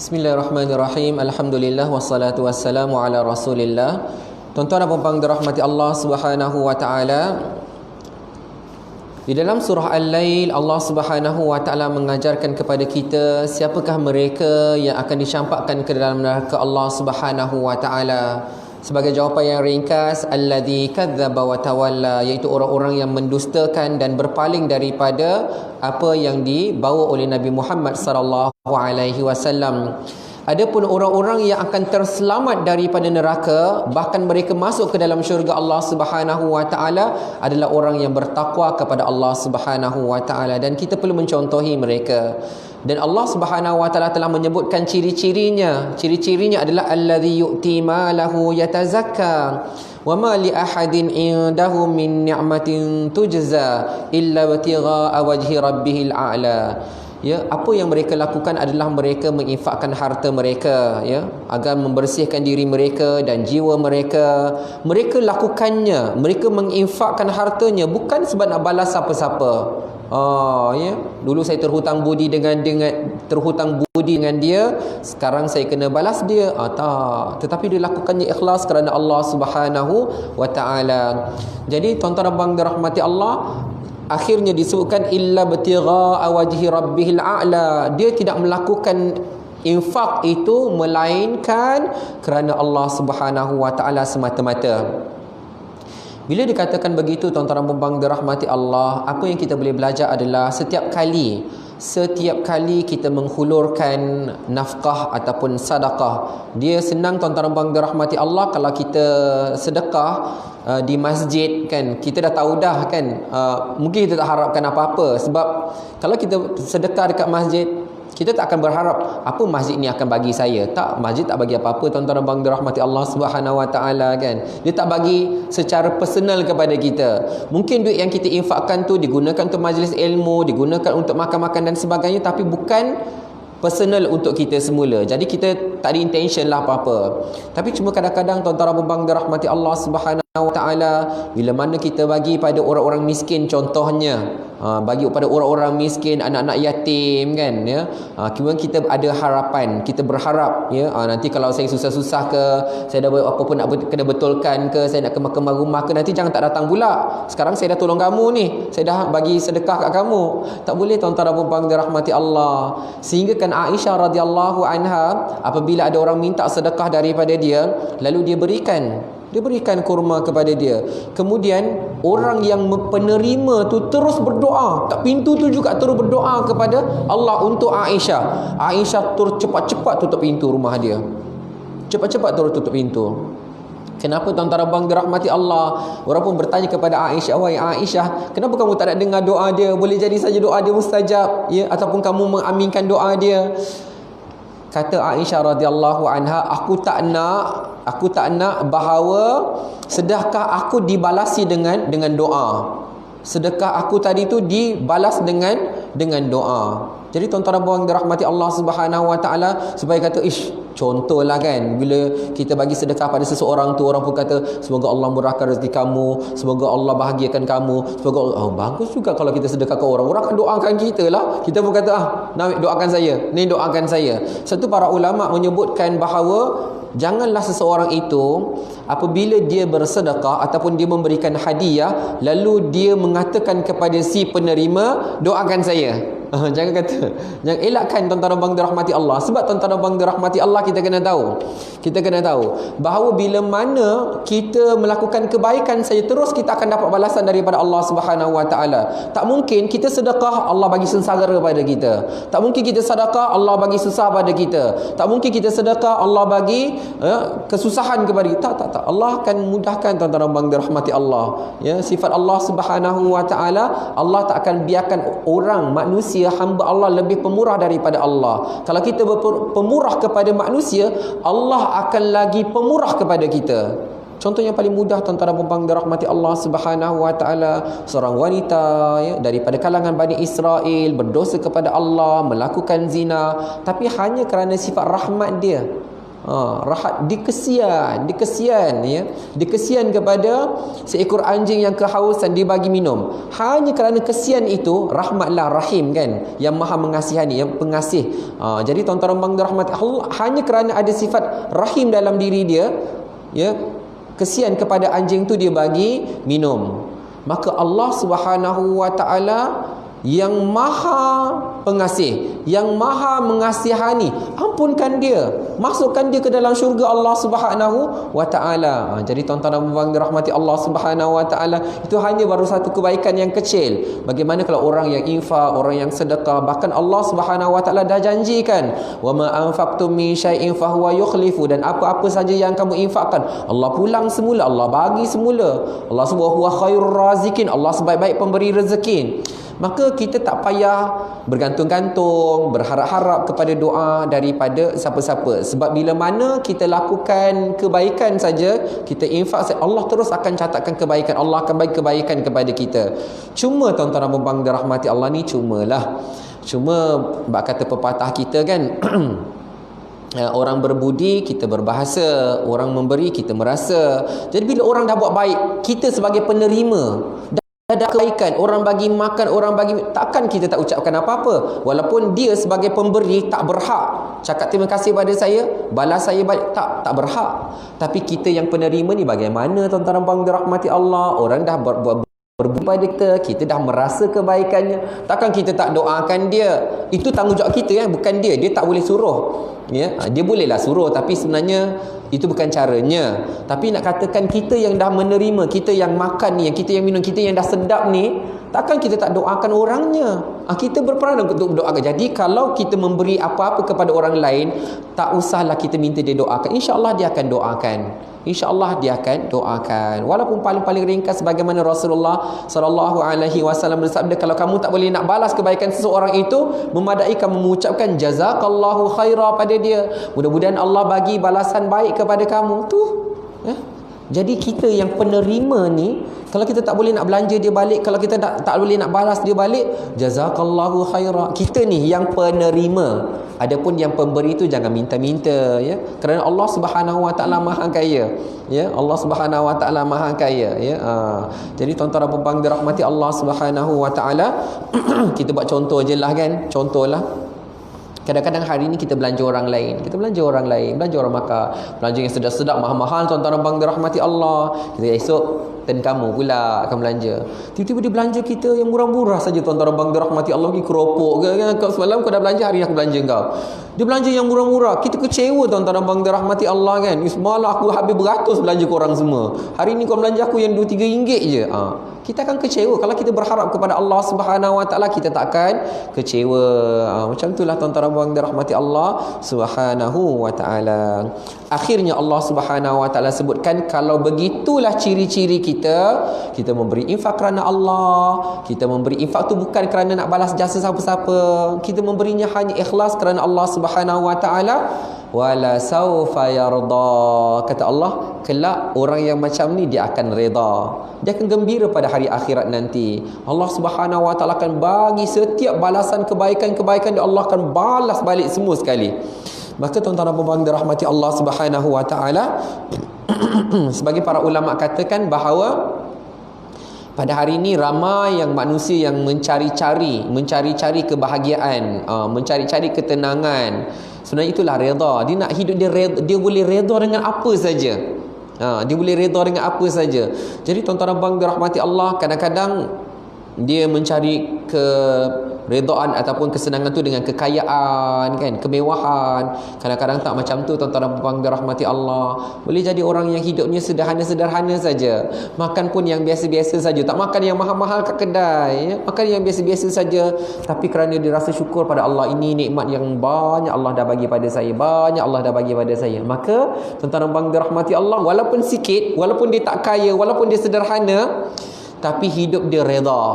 Bismillahirrahmanirrahim. Alhamdulillah wassalatu wassalamu ala Rasulillah. Tuan-tuan dan puan-puan dirahmati Allah Subhanahu wa taala. Di dalam surah Al-Lail, Allah Subhanahu wa taala mengajarkan kepada kita siapakah mereka yang akan dicampakkan ke dalam neraka Allah Subhanahu wa taala. Sebagai jawapan yang ringkas, alladzi kadzdzaba wa tawalla, iaitu orang-orang yang mendustakan dan berpaling daripada apa yang dibawa oleh Nabi Muhammad sallallahu alaihi wasallam. Adapun orang-orang yang akan terselamat daripada neraka, bahkan mereka masuk ke dalam syurga Allah Subhanahu wa taala, adalah orang yang bertakwa kepada Allah Subhanahu wa taala, dan kita perlu mencontohi mereka. Dan Allah Subhanahu wa taala telah menyebutkan ciri-cirinya. Ciri-cirinya adalah allazi yu'ti malahu yatazakka wa ma li ahadin indahu min ni'matin tujza illa ibtigha'a wajhi rabbihil a'la. Ya, apa yang mereka lakukan adalah mereka menginfakkan harta mereka, ya, agar membersihkan diri mereka dan jiwa mereka. Mereka lakukannya, mereka menginfakkan hartanya bukan sebab nak balas siapa-siapa. Ya, dulu saya terhutang budi dengan dia, sekarang saya kena balas dia. Tak, tetapi dia lakukannya ikhlas kerana Allah Subhanahu wa taala. Jadi tuan-tuan dan puan dirahmati Allah, akhirnya disebutkan illa batigha wajhi rabbihil a'la. Dia tidak melakukan infak itu melainkan kerana Allah Subhanahu wa taala semata-mata. Bila dikatakan begitu, tuan-tuan dan puan dirahmati Allah, apa yang kita boleh belajar adalah setiap kali kita menghulurkan nafkah ataupun sedekah, dia senang tuan-tuan dan puan dirahmati Allah kalau kita sedekah di masjid, kan, kita dah tahu dah, kan, mungkin kita tak harapkan apa-apa. Sebab kalau kita sedekah dekat masjid, kita tak akan berharap apa masjid ni akan bagi saya. Tak, masjid tak bagi apa-apa, tuan-tuan dan puan dirahmati Allah Subhanahu wa taala, kan. Dia tak bagi secara personal kepada kita. Mungkin duit yang kita infakkan tu digunakan untuk majlis ilmu, digunakan untuk makan-makan dan sebagainya, tapi bukan personal untuk kita semula. Jadi kita tak ada intention lah apa-apa. Tapi cuma kadang-kadang tuan-tuan dan puan dirahmati Allah Subhanahu wa taala, bila mana kita bagi pada orang-orang miskin, contohnya bagi kepada orang-orang miskin, anak-anak yatim, kan, ya, kemudian kita ada harapan, kita berharap, ya, nanti kalau saya susah-susah ke, saya dah buat apa pun nak kena betulkan ke, saya nak kemar rumah ke, nanti jangan tak datang pula. Sekarang saya dah tolong kamu ni, saya dah bagi sedekah kat kamu. Tak boleh, tuan-tuan dan puan dirahmati Allah. Sehingga kan Aisyah radhiyallahu anha, apabila ada orang minta sedekah daripada dia, lalu dia berikan kurma kepada dia. Kemudian orang yang penerima tu terus berdoa kat pintu tu juga, terus berdoa kepada Allah untuk Aisyah. Aisyah terus cepat-cepat tutup pintu rumah dia, cepat-cepat terus tutup pintu. Kenapa, tuan-tuan dan puan dirahmati Allah? Orang pun bertanya kepada Aisyah, "Wahai Aisyah, kenapa kamu tak nak dengar doa dia? Boleh jadi saja doa dia mustajab, ya, ataupun kamu mengaminkan doa dia." Kata Aisyah radhiyallahu anha, aku tak nak bahawa sedekah aku dibalasi dengan doa. Sedekah aku tadi tu dibalas dengan doa. Jadi tuan-tuan dan puan dirahmati Allah Subhanahu wa taala, supaya kata, contohlah, kan, bila kita bagi sedekah pada seseorang tu, orang pun kata, semoga Allah murahkan rezeki kamu, semoga Allah bahagiakan kamu, semoga Allah. Bagus juga kalau kita sedekah ke orang akan doakan kita lah. Kita pun kata, nak doakan saya, ni doakan saya. Satu para ulama menyebutkan bahawa janganlah seseorang itu apabila dia bersedekah ataupun dia memberikan hadiah, lalu dia mengatakan kepada si penerima, doakan saya. Jangan kata, jangan elakkan tuan-tuan dan puan dirahmati Allah. Sebab tuan-tuan dan puan dirahmati Allah, kita kena tahu. Kita kena tahu bahawa bila mana kita melakukan kebaikan saja, terus kita akan dapat balasan daripada Allah Subhanahu Wa Taala. Tak mungkin kita sedekah Allah bagi sengsara pada kita. Tak mungkin kita sedekah Allah bagi susah pada kita. Tak mungkin kita sedekah Allah bagi kesusahan kepada kita. Tak. Allah akan mudahkan tuan-tuan dan puan dirahmati Allah. Ya, sifat Allah Subhanahu Wa Taala, Allah tak akan biarkan orang manusia hamba Allah lebih pemurah daripada Allah. Kalau kita pemurah kepada manusia, Allah akan lagi pemurah kepada kita. Contoh yang paling mudah tuan-tuan dan puan dirahmati Allah Subhanahu Wa Taala, seorang wanita ya, daripada kalangan Bani Israel berdosa kepada Allah, melakukan zina, tapi hanya kerana sifat rahmat dia. Dikesian ya, dikesian kepada seekor anjing yang kehausan, dibagi minum. Hanya kerana kesian itu, rahmatlah rahim kan, yang maha mengasihani, yang pengasih. Jadi tuan-tuan dan puan dirahmati Allah, hanya kerana ada sifat rahim dalam diri dia, ya, kesian kepada anjing tu dia bagi minum. Maka Allah Subhanahu Wa Taala yang maha pengasih, yang maha mengasihani, ampunkan dia, masukkan dia ke dalam syurga Allah Subhanahu Wa Taala. Jadi tuan-tuan dan puan dirahmati Allah Subhanahu Wa Taala, itu hanya baru satu kebaikan yang kecil. Bagaimana kalau orang yang infak, orang yang sedekah, bahkan Allah Subhanahu Wa Taala dah janjikan, wa ma anfaqtum min syai'in fahuwa yukhlifu, dan apa-apa saja yang kamu infakkan, Allah pulang semula, Allah bagi semula. Allah subhanahu wa khairur razikin, Allah sebaik-baik pemberi rezeki. Maka kita tak payah bergantung-gantung, berharap-harap kepada doa daripada siapa-siapa. Sebab bila mana kita lakukan kebaikan saja, kita infak, Allah terus akan catatkan kebaikan. Allah akan bagi kebaikan kepada kita. Cuma tuan-tuan dan puan dirahmati Allah ni, cuma bak kata pepatah kita kan, orang berbudi kita berbahasa, orang memberi kita merasa. Jadi bila orang dah buat baik, kita sebagai penerima, ada kebaikan, orang bagi makan, orang bagi, takkan kita tak ucapkan apa-apa. Walaupun dia sebagai pemberi tak berhak cakap terima kasih pada saya, balas saya balik, tak berhak. Tapi kita yang penerima ni bagaimana tuan-tuan dan puan dirahmati Allah? Orang dah berbuat pada kita dah merasa kebaikannya, takkan kita tak doakan dia? Itu tanggungjawab kita ya, bukan dia. Dia tak boleh suruh ya, dia bolehlah suruh, tapi sebenarnya itu bukan caranya. Tapi nak katakan kita yang dah menerima, kita yang makan ni, yang kita yang minum, kita yang dah sedap ni, takkan kita tak doakan orangnya. Kita berperan untuk doakan. Jadi kalau kita memberi apa-apa kepada orang lain, tak usahlah kita minta dia doakan, insya-Allah dia akan doakan. InsyaAllah dia akan doakan. Walaupun paling-paling ringkas, bagaimana Rasulullah SAW bersabda, kalau kamu tak boleh nak balas kebaikan seseorang itu, memadai kamu mengucapkan jazakallahu khaira pada dia, mudah-mudahan Allah bagi balasan baik kepada kamu tu. Jadi kita yang penerima ni, kalau kita tak boleh nak belanja dia balik, kalau kita tak boleh nak balas dia balik, jazakallahu khaira, kita ni yang penerima. Adapun yang pemberi itu jangan minta-minta ya, kerana Allah Subhanahu Wa Taala Maha Kaya ya, Allah Subhanahu Wa Taala Maha Kaya ya. Jadi tuan-tuan dan puan dirahmati Allah Subhanahu Wa Taala, kita buat contoh je lah kan, contohlah. Kadang-kadang hari ni kita belanja orang lain, belanja orang makan, belanja yang sedap-sedap, mahal-mahal tuan-tuan dan puan dirahmati Allah. Kita esok turn kamu pula akan belanja. Tiba-tiba dia belanja kita yang murah-murah saja tuan-tuan dan puan dirahmati Allah, pergi keropok ke kan, kau semalam kau dah belanja, hari ni aku belanja kau. Dia belanja yang murah-murah, kita kecewa tuan-tuan dan puan dirahmati Allah kan. Semalam aku habis beratus belanja korang semua, hari ni kau belanja aku yang 2-3 ringgit je. Kita akan kecewa. Kalau kita berharap kepada Allah Subhanahu Wa Taala, kita takkan kecewa. Macam itulah tuan-tuan dan puan dirahmati Allah Subhanahu Wa Taala. Akhirnya Allah Subhanahu Wa Taala sebutkan, kalau begitulah ciri-ciri kita memberi infak kerana Allah. Kita memberi infak tu bukan kerana nak balas jasa siapa-siapa. Kita memberinya hanya ikhlas kerana Allah Subhanahu Wa Taala. Wala saufa yarda, kata Allah, kelak orang yang macam ni dia akan reda, dia akan gembira pada hari akhirat nanti. Allah Subhanahu Wa Taala akan bagi setiap balasan kebaikan-kebaikan dia, Allah akan balas balik semua sekali. Maka tuan-tuan dan puan dirahmati Allah Subhanahu Wa Taala, sebagai para ulama katakan bahawa pada hari ini ramai yang manusia yang mencari-cari kebahagiaan, mencari-cari ketenangan. Sebenarnya itulah redha. Dia nak hidup dia boleh redha dengan apa saja. Dia boleh redha dengan apa saja. Jadi tuan-tuan dan puan dirahmati Allah, kadang-kadang dia mencari redaan ataupun kesenangan tu dengan kekayaan kan, kemewahan. Kadang-kadang tak macam tu tuan-tuan dan puan dirahmati Allah. Boleh jadi orang yang hidupnya sederhana-sederhana saja, makan pun yang biasa-biasa saja, tak makan yang mahal-mahal kat kedai, makan yang biasa-biasa saja, tapi kerana dia rasa syukur pada Allah, ini nikmat yang banyak Allah dah bagi pada saya, banyak Allah dah bagi pada saya. Maka tuan-tuan dan puan dirahmati Allah, walaupun sikit, walaupun dia tak kaya, walaupun dia sederhana, tapi hidup dia redha,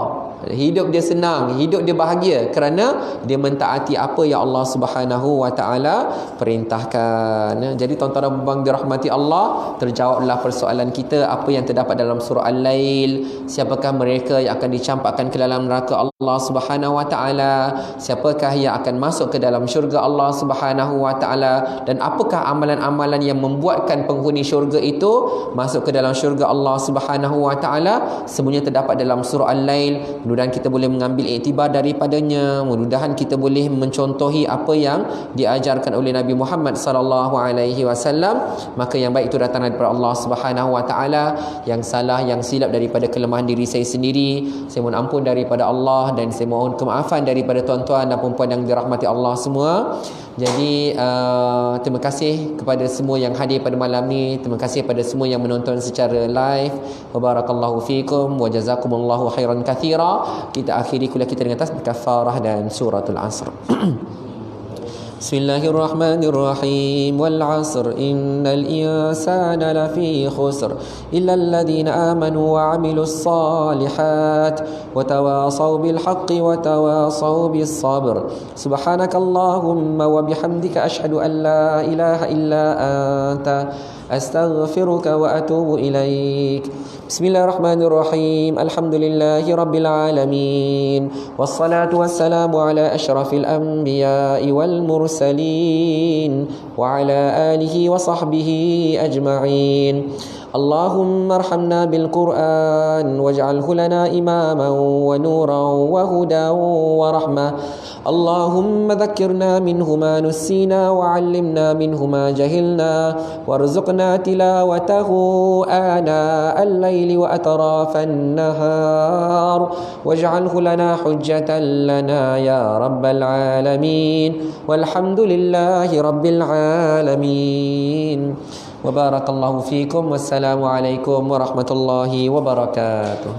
hidup dia senang, hidup dia bahagia kerana dia mentaati apa yang Allah Subhanahu wa taala perintahkan. Jadi tuan-tuan dan puan dirahmati Allah, terjawablah persoalan kita apa yang terdapat dalam surah Al-Lail. Siapakah mereka yang akan dicampakkan ke dalam neraka Allah Subhanahu wa taala? Siapakah yang akan masuk ke dalam syurga Allah Subhanahu wa taala? Dan apakah amalan-amalan yang membuatkan penghuni syurga itu masuk ke dalam syurga Allah Subhanahu wa taala? Semuanya terdapat dalam surah Al-Lail. Mudah-mudahan kita boleh mengambil iktibar daripadanya. Mudah-mudahan kita boleh mencontohi apa yang diajarkan oleh Nabi Muhammad sallallahu alaihi wasallam. Maka yang baik itu datang daripada Allah Subhanahu wa taala, yang salah, yang silap daripada kelemahan diri saya sendiri. Saya mohon ampun daripada Allah dan saya mohon kemaafan daripada tuan-tuan dan puan-puan yang dirahmati Allah semua. Jadi terima kasih kepada semua yang hadir pada malam ni. Terima kasih kepada semua yang menonton secara live. Wa barakallahu fikum wa jazakumullahu khairan katsira. Kita akhiri kuliah kita dengan tasbih kafarah dan suratul Asr. Bismillahirrahmanirrahim. Wal 'asr innal insana lafi khusr illa alladhina amanu wa 'amilus salihat wa tawasaw bil haqqi wa tawasaw bis sabr. Subhanakallahumma wa bihamdika asyhadu an la ilaha illa anta astaghfiruka wa atubu ilaik. Bismillahirrahmanirrahim. Alhamdulillahi rabbil alamin. Wassalatu wassalamu ala asyrafil anbiya'i wal mursalin wa ala alihi wa sahbihi ajma'in. اللهم ارحمنا بالقرآن واجعله لنا إماما ونورا وهدى ورحمة. اللهم ذكرنا منه ما نسينا وعلمنا منه ما جهلنا وارزقنا تلاوته آناء الليل وأطراف النهار واجعله لنا حجة لنا يا رب العالمين والحمد لله رب العالمين. وبارك الله فيكم والسلام عليكم ورحمة الله وبركاته.